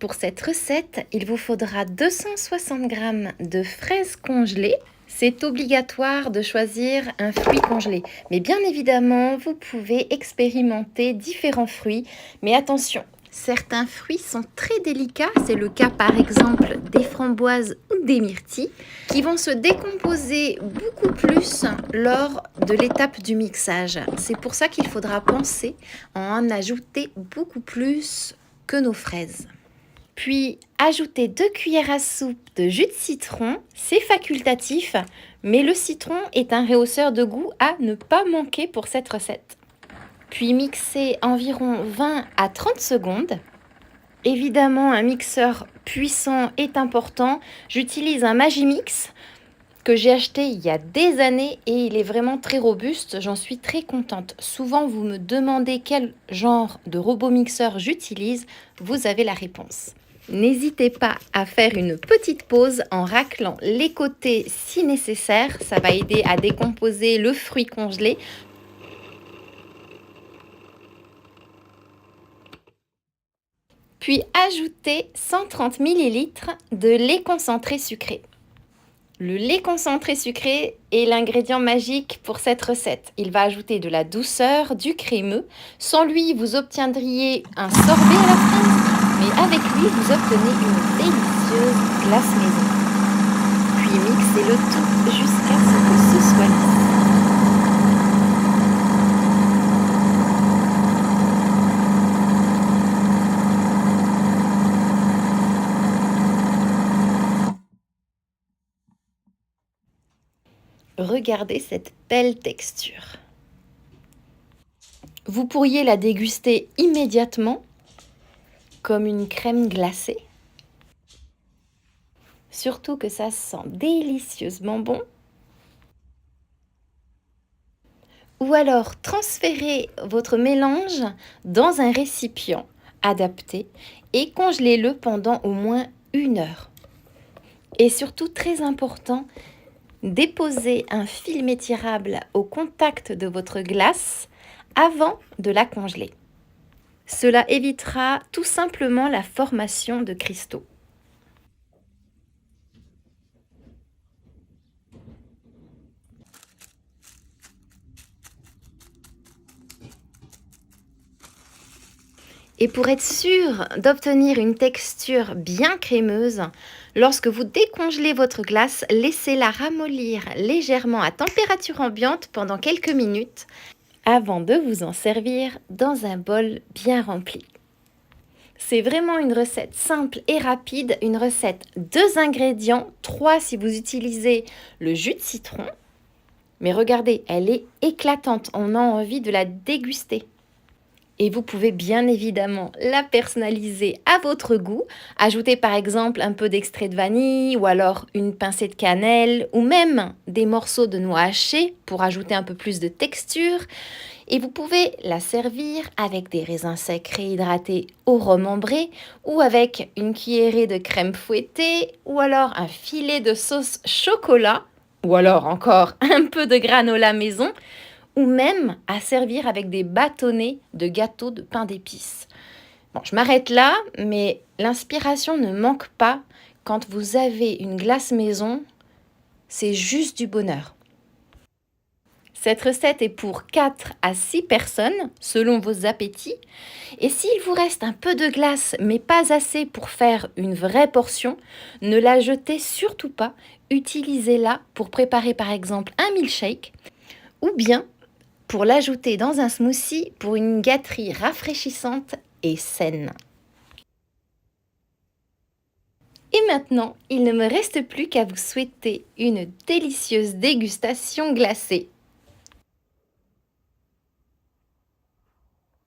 Pour cette recette, il vous faudra 260 g de fraises congelées. C'est obligatoire de choisir un fruit congelé. Mais bien évidemment, vous pouvez expérimenter différents fruits. Mais attention, certains fruits sont très délicats. C'est le cas par exemple des framboises ou des myrtilles qui vont se décomposer beaucoup plus lors de l'étape du mixage. C'est pour ça qu'il faudra penser à en ajouter beaucoup plus que nos fraises. Puis, ajoutez 2 cuillères à soupe de jus de citron, c'est facultatif, mais le citron est un rehausseur de goût à ne pas manquer pour cette recette. Puis mixez environ 20 à 30 secondes. Évidemment, un mixeur puissant est important. J'utilise un Magimix que j'ai acheté il y a des années et il est vraiment très robuste, j'en suis très contente. Souvent, vous me demandez quel genre de robot mixeur j'utilise, vous avez la réponse. N'hésitez pas à faire une petite pause en raclant les côtés si nécessaire, ça va aider à décomposer le fruit congelé. Puis ajoutez 130 ml de lait concentré sucré. Le lait concentré sucré est l'ingrédient magique pour cette recette. Il va ajouter de la douceur, du crémeux. Sans lui, vous obtiendriez un sorbet à la fraise, mais avec lui, vous obtenez une délicieuse glace maison. Puis mixez le tout jusqu'à ce que ce soit lisse. Regardez cette belle texture. Vous pourriez la déguster immédiatement comme une crème glacée. Surtout que ça sent délicieusement bon. Ou alors transférez votre mélange dans un récipient adapté et congelez-le pendant au moins 1 heure. Et surtout, très important, déposez un film étirable au contact de votre glace avant de la congeler. Cela évitera tout simplement la formation de cristaux. Et pour être sûr d'obtenir une texture bien crémeuse, lorsque vous décongelez votre glace, laissez-la ramollir légèrement à température ambiante pendant quelques minutes avant de vous en servir dans un bol bien rempli. C'est vraiment une recette simple et rapide, une recette 2 ingrédients, 3 si vous utilisez le jus de citron. Mais regardez, elle est éclatante, on a envie de la déguster. Et vous pouvez bien évidemment la personnaliser à votre goût. Ajoutez par exemple un peu d'extrait de vanille ou alors une pincée de cannelle ou même des morceaux de noix hachées pour ajouter un peu plus de texture. Et vous pouvez la servir avec des raisins secs réhydratés au rhum ambré ou avec une cuillerée de crème fouettée ou alors un filet de sauce chocolat ou alors encore un peu de granola maison ou même à servir avec des bâtonnets de gâteaux de pain d'épices. Bon, je m'arrête là, mais l'inspiration ne manque pas quand vous avez une glace maison, c'est juste du bonheur. Cette recette est pour 4 à 6 personnes, selon vos appétits. Et s'il vous reste un peu de glace, mais pas assez pour faire une vraie portion, ne la jetez surtout pas. Utilisez-la pour préparer par exemple un milkshake ou bien pour l'ajouter dans un smoothie pour une gâterie rafraîchissante et saine. Et maintenant, il ne me reste plus qu'à vous souhaiter une délicieuse dégustation glacée.